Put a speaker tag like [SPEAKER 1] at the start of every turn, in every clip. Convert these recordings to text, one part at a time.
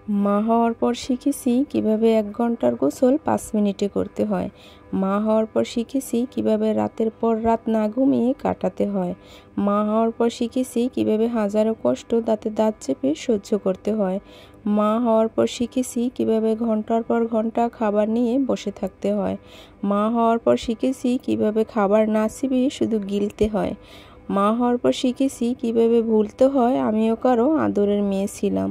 [SPEAKER 1] মা হওয়ার পর শিখেছি কিভাবে 1 ঘন্টার গোসল 5 মিনিটে করতে হয়। মা হওয়ার পর শিখেছি কিভাবে রাতের পর রাত না ঘুমিয়ে কাটাতে হয়। মা হওয়ার পর শিখেছি কিভাবে হাজারো কষ্ট দাঁতে দাঁত চেপে সহ্য করতে হয়। মা হওয়ার পর শিখেছি কিভাবে ঘন্টার পর ঘন্টা খাবার নিয়ে বসে থাকতে হয়। মা হওয়ার পর শিখেছি কিভাবে খাবার না চিবিয়ে শুধু গিলতে হয়। মা হওয়ার পর শিখেছি কিভাবে ভুলতে হয় আমিও কারো আদরের মেয়ে ছিলাম।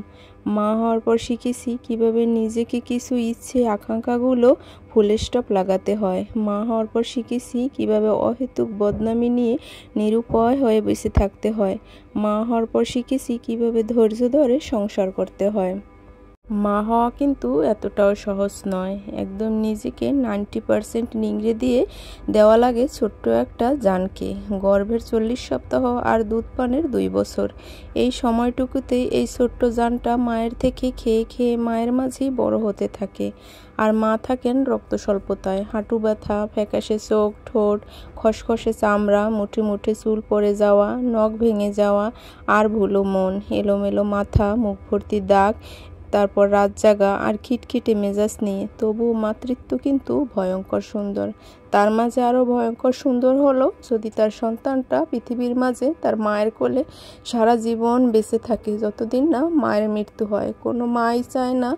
[SPEAKER 1] মা হওয়ার পর শিখেছি কিভাবে নিজেকে কিছু ইচ্ছে আকাঙ্ক্ষাগুলো ফুল স্টপ লাগাতে হয়। মা হওয়ার পর শিখেছি কিভাবে অহেতুক বদনামি নিয়ে নিরুপায় হয়ে বসে থাকতে হয়। মা হওয়ার পর শিখেছি কিভাবে ধৈর্য ধরে সংসার করতে হয়। মা হওয়া কিন্তু এতটাও সহজ নয়। একদম নিজেকে 90% নিংড়ে দিয়ে দেওয়া লাগে ছোট্ট একটা জানকে। গর্ভের 40 সপ্তাহ আর দুধ পানের 2 বছর। এই সময়টুকুতেই এই ছোট্ট জানটা মায়ের থেকে খেয়ে খেয়ে মায়ের মাঝেই বড় হতে থাকে। আর মা থাকেন রক্ত স্বল্পতায়, হাঁটু ব্যথা, ফ্যাকাশে চোখ, ঠোঁট, খসখসে চামড়া, মুঠে মুঠে চুল পড়ে যাওয়া, নখ ভেঙে যাওয়া, আর ভুলো মন, এলোমেলো মাথা, মুখ ভর্তি দাগ, তারপর রাত জাগা আর খিটখিটে মেজাজ নিয়ে। তবুও মাতৃত্ব কিন্তু ভয়ঙ্কর সুন্দর। তার মাঝে আরও ভয়ঙ্কর সুন্দর হলো যদি তার সন্তানটা পৃথিবীর মাঝে তার মায়ের কোলে সারা জীবন বেঁচে থাকে, যতদিন না মায়ের মৃত্যু হয়। কোনো মাই চায় না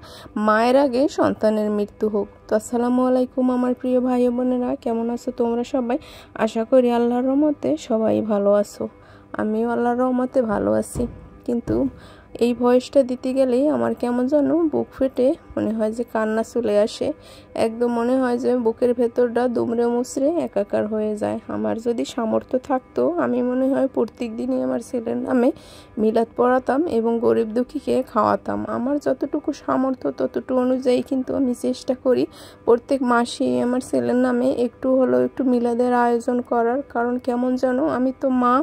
[SPEAKER 1] মায়ের আগে সন্তানের মৃত্যু হোক। তো আসসালামু আলাইকুম আমার প্রিয় ভাই বোনেরা, কেমন আছো তোমরা সবাই? আশা করি আল্লাহর রহমতে সবাই ভালো আছো। আমিও আল্লাহর রহমতে ভালো আছি। কিন্তু এই ভয়েসটা দিতে গেলেই আমার কেমন যেন বুক ফেটে মনে হয় যে কান্না চলে আসে। একদম মনে হয় যে বুকের ভেতরটা দুমড়ে মুচড়ে একাকার হয়ে যায়। আমার যদি সামর্থ্য থাকতো আমি মনে হয় প্রত্যেক দিনই আমার ছেলের নামে মিলাদ পড়াতাম এবং গরিব দুঃখীকে খাওয়াতাম। আমার যতটুকু সামর্থ্য ততটুকু অনুযায়ী কিন্তু আমি চেষ্টা করি প্রত্যেক মাসে আমার ছেলের নামে একটু হলেও একটু মিলাদের আয়োজন করার। কারণ কেমন যেন আমি তো মা,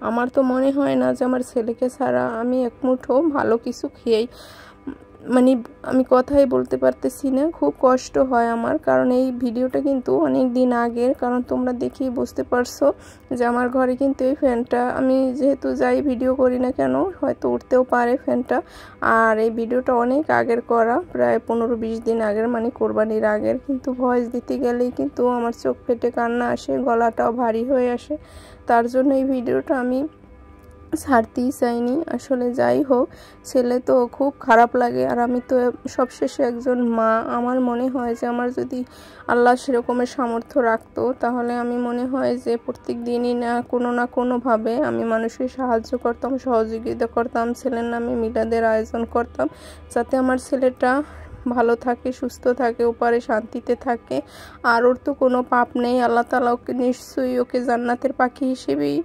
[SPEAKER 1] আমার তো মনে হয় না যে আমার ছেলেকে ছাড়া আমি এক মুঠো ভালো কিছু খেয়েই মানে আমি কথাই বলতে পারতেছি না। খুব কষ্ট হয় আমার, কারণ এই ভিডিওটা কিন্তু অনেক দিন আগের। কারণ তোমরা দেখেই বুঝতে পারছো যে আমার ঘরে কিন্তু এই ফ্যানটা, আমি যেহেতু যাই ভিডিও করি না কেন হয়তো উঠতেও পারে ফ্যানটা। আর এই ভিডিওটা অনেক আগের করা, প্রায় 15-20 দিন আগের, মানে কোরবানির আগের। কিন্তু ভয়েস দিতে গেলেই কিন্তু আমার চোখ ফেটে কান্না আসে, গলাটাও ভারী হয়ে আসে। তার জন্য এই ভিডিওটা আমি ছাড়তেই চাইনি। আসলে যাই হোক, ছেলে তো খুব খারাপ লাগে, আর আমি তো সবশেষে একজন মা। আমার মনে হয় যে আমার যদি আল্লাহ সেরকমের সামর্থ্য রাখতো তাহলে আমি মনে হয় যে প্রত্যেক দিনই না কোনোভাবে আমি মানুষকে সাহায্য করতাম, সহযোগিতা করতাম, ছেলের নামে মিলাদের আয়োজন করতাম, যাতে আমার ছেলেটা ভালো থাকে, সুস্থ থাকে, ওপারে শান্তিতে থাকে। আর ওর তো কোনো পাপ নেই, আল্লাহ তাআলা ওকে নিশ্চয়ই ওকে জান্নাতের পাখি হিসেবেই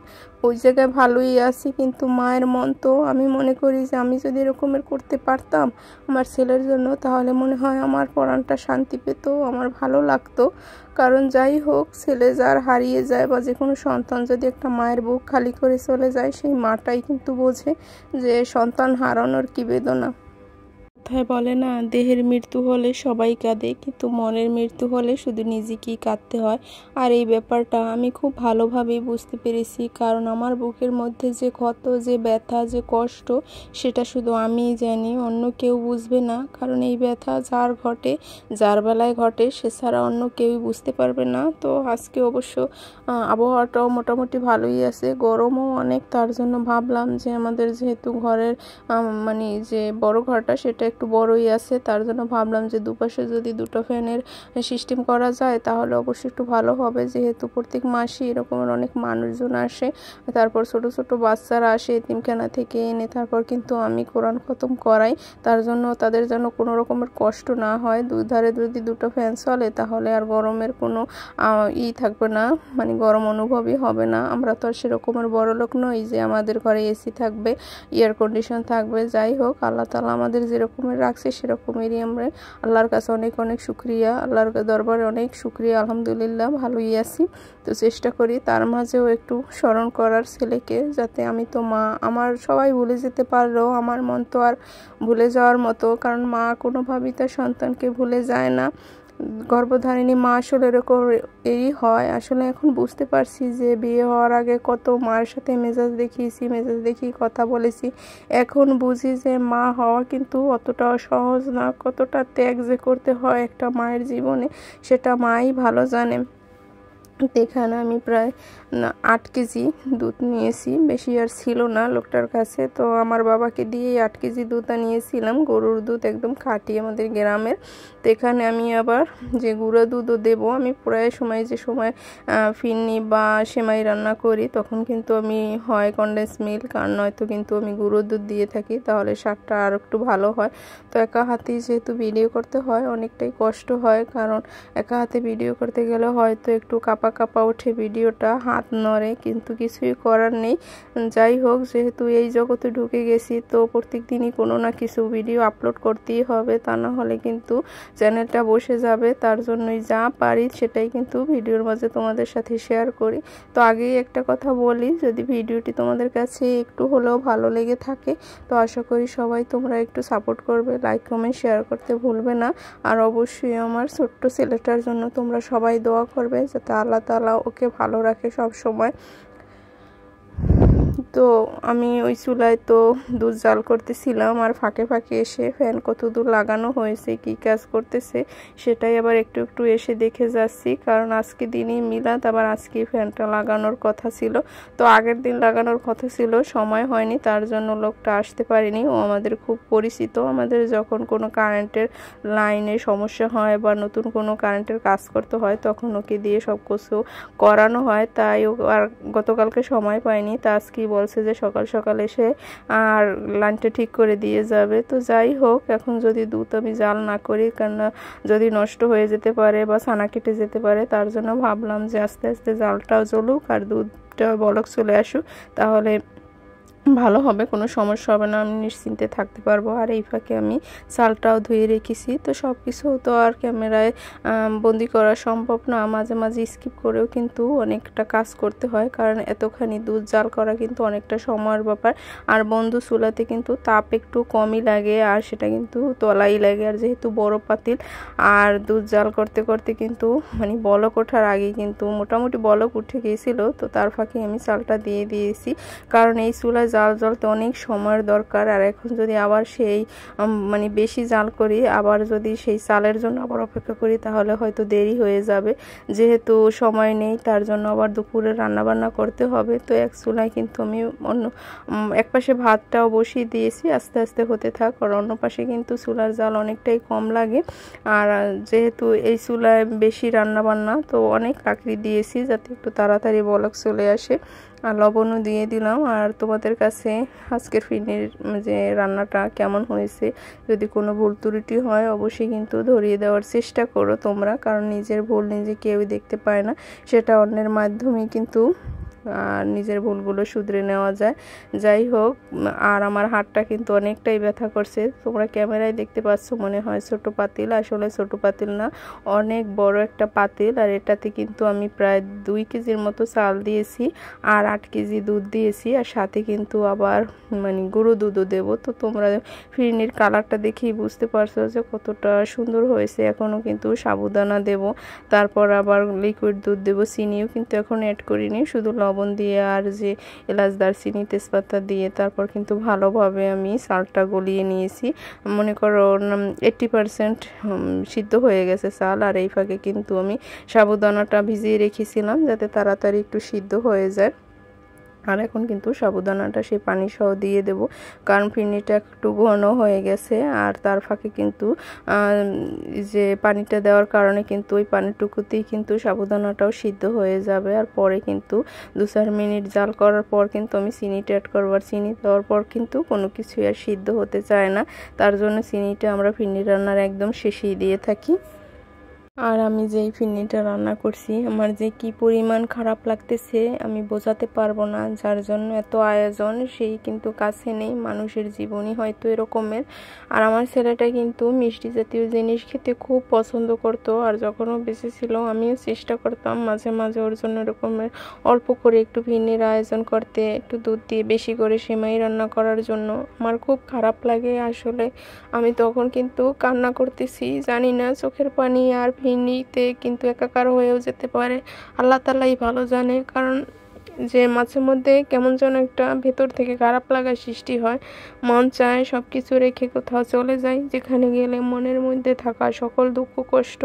[SPEAKER 1] ওই জায়গায় ভালোই আছে। কিন্তু মায়ের মন তো, আমি মনে করি যে আমি যদি এরকমের করতে পারতাম আমার ছেলের জন্য তাহলে মনে হয় আমার পরাণটা শান্তি পেত, আমার ভালো লাগতো। কারণ যাই হোক, ছেলে যার হারিয়ে যায় বা যে কোনো সন্তান যদি একটা মায়ের বুক খালি করে চলে যায়, সেই মাটাই কিন্তু বোঝে যে সন্তান হারানোর কী বেদনা। কথায় বলে না, দেহের মৃত্যু হলে সবাই কাঁদে, কিন্তু মনের মৃত্যু হলে শুধু নিজেকেই কাঁদতে হয়। আর এই ব্যাপারটা আমি খুব ভালোভাবেই বুঝতে পেরেছি, কারণ আমার বুকের মধ্যে যে ক্ষত, যে ব্যথা, যে কষ্ট, সেটা শুধু আমিই জানি, অন্য কেউ বুঝবে না। কারণ এই ব্যথা যার ঘটে, যার বেলায় ঘটে, সে ছাড়া অন্য কেউই বুঝতে পারবে না। তো আজকে অবশ্য আবহাওয়াটাও মোটামুটি ভালোই আছে, গরমও অনেক। তার জন্য ভাবলাম যে আমাদের যেহেতু ঘরের মানে যে বড় ঘরটা সেটা একটু বড়ই আছে, তার জন্য ভাবলাম যে দুপাশে যদি দুটো ফ্যানের সিস্টেম করা যায় তাহলে অবশ্যই একটু ভালো হবে। যেহেতু প্রত্যেক মাসে এরকমের অনেক মানুষজন আসে, তারপর ছোট ছোট বাচ্চারা আসে এতিমখানা থেকে এনে, তারপর কিন্তু আমি কোরআন খতম করাই। তার জন্য তাদের যেন কোনো রকমের কষ্ট না হয়। দুধারে যদি দুটো ফ্যান চলে তাহলে আর গরমের কোনো থাকবে না, মানে গরম অনুভবই হবে না। আমরা তো আর সেরকমের বড় লোক নই যে আমাদের ঘরে এসি থাকবে, এয়ার কন্ডিশন থাকবে। যাই হোক, আল্লাহ তাআলা আমাদের যেরকমের রাখছে সেরকমেরই আমরা আল্লাহর কাছে অনেক অনেক শুকরিয়া, আল্লাহর দরবারে অনেক শুকরিয়া, আলহামদুলিল্লাহ ভালোই আছি। তো চেষ্টা করি তার মাঝেও একটু স্মরণ করার ছেলেকে, যাতে আমি তো মা, আমার সবাই ভুলে যেতে পারলেও আমার মন তো আর ভুলে যাওয়ার মতো, কারণ মা কোনোভাবেই তার সন্তানকে ভুলে যায় না। গর্ভধারিণী মা আসলে এরকম এই হয়। আসলে এখন বুঝতে পারছি যে বিয়ে হওয়ার আগে কত মায়ের সাথে মেজাজ দেখিয়েছি, মেজাজ দেখিয়ে কথা বলেছি। এখন বুঝি যে মা হওয়া কিন্তু অতটা সহজ না, কতটা ত্যাগ যে করতে হয় একটা মায়ের জীবনে সেটা মাই ভালো জানে। এখানে আমি প্রায় 8 কেজি দুধ নিয়েছি, বেশি আর ছিল না লোকটার কাছে, তো আমার বাবাকে দিয়ে 8 কেজি দুধ নিয়েছিলাম, গরুর দুধ একদম খাঁটি আমাদের গ্রামের। তো এখানে আমি আবার যে গুঁড়ো দুধও দেবো, আমি প্রায় সময় যে সময় ফিরনি বা সেমাই রান্না করি তখন কিন্তু আমি হয় কনডেন্স মিল্ক আর নয়তো কিন্তু আমি গুঁড়ো দুধ দিয়ে থাকি, তাহলে স্বাদটা আর একটু ভালো হয়। তো একা হাতেই যেহেতু ভিডিও করতে হয় অনেকটাই কষ্ট হয়, কারণ একা হাতে ভিডিও করতে গেলে হয়তো একটু কাপা কাপা ওঠে ভিডিওটা, হাত নড়ে, কিন্তু কিছুই করার নেই। যাই হোক, যেহেতু এই জগতে ঢুকে গেছি তো প্রত্যেক দিনই কোনো না কিছু ভিডিও আপলোড করতেই হবে, তা না হলে কিন্তু চ্যানেলটা বসে যাবে। তার জন্যই যা পারি সেটাই কিন্তু ভিডিওর মাঝে তোমাদের সাথে শেয়ার করি। তো আগেই একটা কথা বলি, যদি ভিডিওটি তোমাদের কাছে একটু হলেও ভালো লেগে থাকে তো আশা করি সবাই তোমরা একটু সাপোর্ট করবে, লাইক কমেন্ট শেয়ার করতে ভুলবে না। আর অবশ্যই আমার ছোট্ট ছেলেটার জন্য তোমরা সবাই দোয়া করবে যাতে আল্লাহ তাআলা ওকে ভালো রাখে সব সময়। তো আমি ওই চুলায় তো দুধ জাল করতেছিলাম, আর ফাঁকে ফাঁকে এসে ফ্যান কত দূর লাগানো হয়েছে, কি কাজ করতেছে সেটাই আবার একটু একটু এসে দেখে যাচ্ছি, কারণ আজকে দিনই মিলাদ, আবার আজকে ফ্যানটা লাগানোর কথা ছিল। তো আগের দিন লাগানোর কথা ছিল, সময় হয়নি, তার জন্য লোকটা আসতে পারেনি। ও আমাদের খুব পরিচিত, আমাদের যখন কোনো কারেন্টের লাইনে সমস্যা হয় বা নতুন কোনো কারেন্টের কাজ করতে হয় তখন ওকে দিয়ে সব কিছু করানো হয়, তাই ও আর গতকালকে সময় পায়নি। তা আজকে বলছে যে সকাল সকাল এসে আর লাইনটা ঠিক করে দিয়ে যাবে। তো যাই হোক, এখন যদি দুধ আমি জাল না করি, কারণ যদি নষ্ট হয়ে যেতে পারে বা ছানা কেটে যেতে পারে, তার জন্য ভাবলাম যে আস্তে আস্তে জালটাও জ্বলুক আর দুধটা বলক চলে আসুক, তাহলে ভালো হবে, কোনো সমস্যা হবে না, আমি নিশ্চিন্তে থাকতে পারবো। আর এই ফাঁকে আমি চালটাও ধুয়ে রেখেছি। তো সব কিছু তো আর ক্যামেরায় বন্দি করা সম্ভব না, মাঝে মাঝে স্কিপ করেও কিন্তু অনেকটা কাজ করতে হয়, কারণ এতখানি দুধ জাল করা কিন্তু অনেকটা সময়ের ব্যাপার। আর বন্ধু চুলাতে কিন্তু তাপ একটু কমই লাগে, আর সেটা কিন্তু তলাই লাগে, আর যেহেতু বড় পাতিল, আর দুধ জাল করতে করতে কিন্তু মানে বলক ওঠার আগে কিন্তু মোটামুটি বলক উঠে গিয়েছিল। তো তার ফাঁকে আমি চালটা দিয়ে দিয়েছি, কারণ এই চুলায় জাল জ্বলতে অনেক সময়ের দরকার। আর এখন যদি আবার সেই মানে বেশি জাল করি, আবার যদি সেই চালের জন্য আবার অপেক্ষা করি তাহলে হয়তো দেরি হয়ে যাবে, যেহেতু সময় নেই, তার জন্য আবার দুপুরে রান্নাবান্না করতে হবে। তো এক চুলায় কিন্তু আমি অন্য এক পাশে ভাতটাও বসিয়ে দিয়েছি, আস্তে আস্তে হতে থাক, আর অন্য পাশে কিন্তু চুলার জাল অনেকটাই কম লাগে। আর যেহেতু এই চুলায় বেশি রান্নাবান্না, তো অনেক লাকড়ি দিয়েছি যাতে একটু তাড়াতাড়ি বলক চলে আসে। আর লবণও দিয়ে দিলাম। আর তোমাদের কাছে আজকের ফিরনির যে রান্নাটা কেমন হয়েছে, যদি কোনো ভুল ত্রুটি হয় অবশ্যই কিন্তু ধরিয়ে দেওয়ার চেষ্টা করো তোমরা, কারণ নিজের ভুল নিজে কেউই দেখতে পায় না, সেটা অন্যের মাধ্যমে কিন্তু আর নিজের ভুলগুলো শুধরে নেওয়া যায়। যাই হোক, আর আমার হাতটা কিন্তু অনেকটাই ব্যথা করছে, তোমরা ক্যামেরায় দেখতে পাচ্ছ মনে হয় ছোট পাতিল, আসলে ছোট পাতিল না, অনেক বড় একটা পাতিল। আর এটাতে কিন্তু আমি প্রায় 2 কেজির মতো চাল দিয়েছি আর 8 কেজি দুধ দিয়েছি, আর সাথে কিন্তু আবার মানে গুঁড়ো দুধও দেবো। তো তোমরা ফিরনির কালারটা দেখেই বুঝতে পারছো যে কতটা সুন্দর হয়েছে। এখনও কিন্তু সাবুদানা দেব, তারপর আবার লিকুইড দুধ দেবো, চিনিও কিন্তু এখন অ্যাড করিনি, শুধু লবণ দিয়ে আর যে এলাচ দারচিনি তেজপাতা দিয়ে তারপর কিন্তু ভালোভাবে আমি চালটা গলিয়ে নিয়েছি। মনে করো 80% সিদ্ধ হয়ে গেছে চাল। আর এই ফাঁকে কিন্তু আমি সাবুদানাটা ভিজিয়ে রেখেছিলাম যাতে তাড়াতাড়ি একটু সিদ্ধ হয়ে যায়। আর এখন কিন্তু সাবুদানাটা সেই পানি সহ দিয়ে দেব, কারণ ফিরনিটা একটু ঘন হয়ে গেছে। আর তার ফাঁকে কিন্তু যে পানিটা দেওয়ার কারণে কিন্তু ওই পানিটুকুতেই কিন্তু সাবুদানাটাও সিদ্ধ হয়ে যাবে। আর পরে কিন্তু 2-4 মিনিট জাল করার পর কিন্তু আমি চিনিটা অ্যাড করবো, আর চিনি দেওয়ার পর কিন্তু কোনো কিছুই আর সিদ্ধ হতে চায় না, তার জন্য চিনিটা আমরা ফিরনি রান্নার একদম শেষেই দিয়ে থাকি। আর আমি যেই ফিরনিটা রান্না করছি আমার যে কি পরিমাণ খারাপ লাগতেছে আমি বোঝাতে পারবো না, যার জন্য এত আয়োজন সেই কিন্তু কাছে নেই, মানুষের জীবনই হয়তো এরকমের। আর আমার ছেলেটা কিন্তু মিষ্টি জাতীয় জিনিস খেতে খুব পছন্দ করতো, আর যখন ও বেঁচে ছিল আমিও চেষ্টা করতাম মাঝে মাঝে ওর জন্য এরকমের অল্প করে একটু ফিরনির আয়োজন করতে, একটু দুধ দিয়ে বেশি করে সেমাই রান্না করার জন্য। আমার খুব খারাপ লাগে আসলে, আমি তখন কিন্তু কান্না করতেছি, জানি না চোখের পানি আর
[SPEAKER 2] কাহিনীতে কিন্তু একাকার হয়েও যেতে পারে। আল্লাহ তাআলাই ভালো জানে। কারণ যে মাঝে মধ্যে কেমন যেন একটা ভেতর থেকে খারাপ লাগা সৃষ্টি হয়, মন চায় সব কিছু রেখে কোথাও চলে যাই, যেখানে গেলে মনের মধ্যে থাকা সকল দুঃখ কষ্ট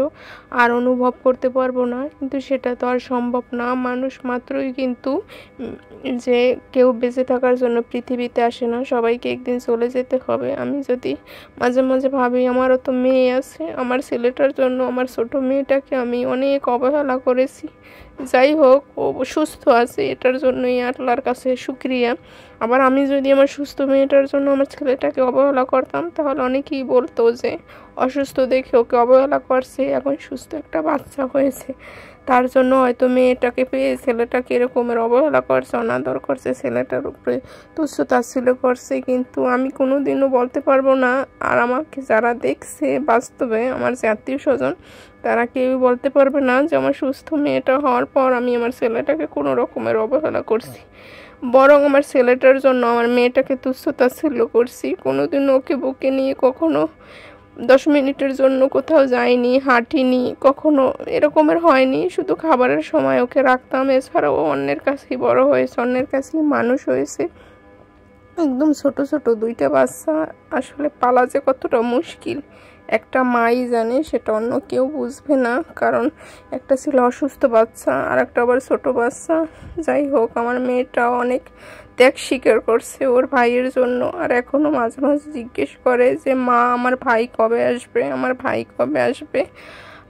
[SPEAKER 2] আর অনুভব করতে পারবো না। কিন্তু সেটা তো আর সম্ভব না। মানুষ মাত্রই কিন্তু যে কেউ বেঁচে থাকার জন্য পৃথিবীতে আসে না, সবাইকে একদিন চলে যেতে হবে। আমি যদি মাঝে মাঝে ভাবি আমারও তো মেয়ে আছে, আমার ছেলেটার জন্য আমার ছোট মেয়েটাকে আমি অনেক অবহেলা করেছি। যাই হোক, ও সুস্থ আছে, এটার জন্যই আল্লাহর কাছে শুকরিয়া। আবার আমি যদি আমার সুস্থ মেয়েটার জন্য আমার ছেলেটাকে অবহেলা করতাম, তাহলে অনেকেই বলতো যে অসুস্থ দেখে ওকে অবহেলা করছে, এখন সুস্থ একটা বাচ্চা হয়েছে, তার জন্য হয়তো মেয়েটাকে পেয়ে ছেলেটাকে এরকমের অবহেলা করছে, অনাদর করছে, ছেলেটার উপরে তুচ্ছ তাচ্ছিল্য করছে। কিন্তু আমি কোনোদিনও বলতে পারবো না, আর আমাকে যারা দেখছে বাস্তবে, আমার যে আত্মীয় স্বজন, তারা কেউই বলতে পারবে না যে আমার সুস্থ মেয়েটা হওয়ার পর আমি আমার ছেলেটাকে কোনো রকমের অবহেলা করছি। বরং আমার ছেলেটার জন্য আমার মেয়েটাকে তুচ্ছ তাচ্ছিল্য করছি। কোনোদিন ওকে বুকে নিয়ে কখনো 10 মিনিটের জন্য কোথাও যাইনি, হাঁটিনি, কখনো এরকমের হয়নি। শুধু খাবারের সময় ওকে রাখতাম, এছাড়াও অন্যের কাছেই বড় হয়েছে, অন্যের কাছেই মানুষ হয়েছে। একদম ছোট ছোট 2টা বাচ্চা, আসলে পালা যে কতটা মুশকিল একটা মাই জানে, সেটা অন্য কেউ বুঝবে না। কারণ একটা ছিল অসুস্থ বাচ্চা, আর একটা আবার ছোট বাচ্চা। যাই হোক, আমার মেয়েটাও অনেক ত্যাগ স্বীকার করছে ওর ভাইয়ের জন্য, আর এখনো মাঝে মাঝে জিজ্ঞেস করে যে মা আমার ভাই কবে আসবে, আমার ভাই কবে আসবে,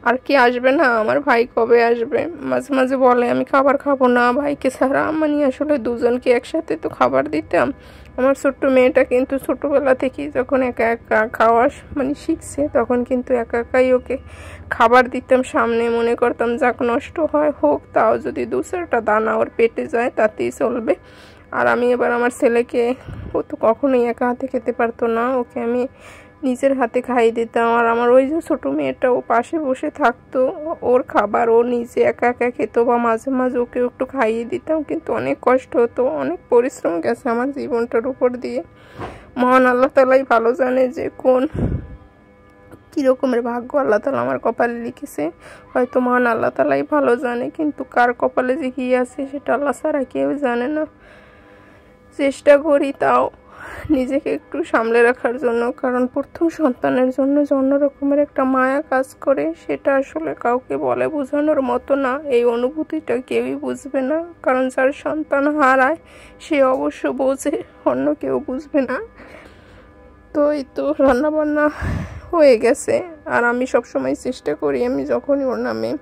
[SPEAKER 2] আর কি আসবে না, আমার ভাই কবে আসবে। মাঝে মাঝে বলে আমি খাবার খাবো না ভাইকে ছাড়া। মানে আসলে দুজনকে একসাথে তো খাবার দিতাম। আমার ছোট্ট মেয়েটা কিন্তু ছোটোবেলা থেকেই যখন একা একা খাওয়া মানে শিখছে, তখন কিন্তু একা একাই ওকে খাবার দিতাম সামনে। মনে করতাম যাক নষ্ট হয় হোক, তাও যদি 2-4টা দানা ওর পেটে যায় তাতেই চলবে। আর আমি এবার আমার ছেলেকে, ও তো কখনোই একা হাতে খেতে পারতো না, ওকে আমি নিজের হাতে খাইয়ে দিতাম। আর আমার ওই যে ছোটো মেয়েটা, ও পাশে বসে থাকতো, ওর খাবার ও নিজে একা একা খেত, বা মাঝে মাঝে ওকে একটু খাইয়ে দিতাম। কিন্তু অনেক কষ্ট হতো, অনেক পরিশ্রম গেছে আমার জীবনটার উপর দিয়ে। মহান আল্লাহ তাআলাই ভালো জানে যে কোন কীরকমের ভাগ্য আল্লাহ তাআলা আমার কপালে লিখেছে। হয়তো মহান আল্লাহ তাআলাই ভালো জানে, কিন্তু কার কপালে যে কী আছে সেটা আল্লাহ ছাড়া কেউ জানে না। চেষ্টা করি তাও নিজেকে একটু সামলে রাখার জন্য, কারণ প্রথম সন্তানের জন্য যে অন্য রকমের একটা মায়া কাজ করে, সেটা আসলে কাউকে বলে বোঝানোর মতো না। এই অনুভূতিটা কেউই বুঝবে না, কারণ যার সন্তান হারায় সে অবশ্য বোঝে, অন্য কেউ বুঝবে না। তো এই তো রান্নাবান্না হয়ে গেছে, আর আমি সবসময় চেষ্টা করি আমি যখনই ওর নামে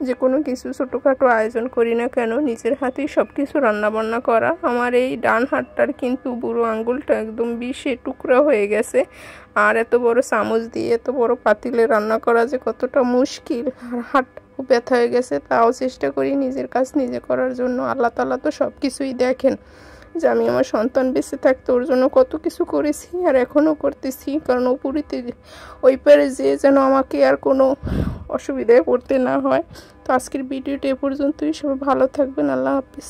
[SPEAKER 2] যে কোনো কিছু ছোটোখাটো আয়োজন করি না কেন, নিজের হাতেই সব কিছু রান্নাবান্না করা। আমার এই ডান হাতটার কিন্তু বুড়ো আঙ্গুলটা একদম 20 টুকরা হয়ে গেছে, আর এত বড় চামচ দিয়ে এত বড় পাতিলে রান্না করা যে কতটা মুশকিল, আর হাত ব্যথা হয়ে গেছে। তাও চেষ্টা করি নিজের কাজ নিজে করার জন্য। আল্লাহ তাআলা তো সব কিছুই দেখেন, যে আমি আমার সন্তান বেঁচে থাকতে ওর জন্য কত কিছু করেছি, আর এখনও করতেছি। কারণ ওই পারে যে যেন আমাকে আর কোনো অসুবিধায় পড়তে না হয়। তো আজকের ভিডিওটা এ পর্যন্তই। সবাই ভালো থাকবেন। আল্লাহ হাফিজ।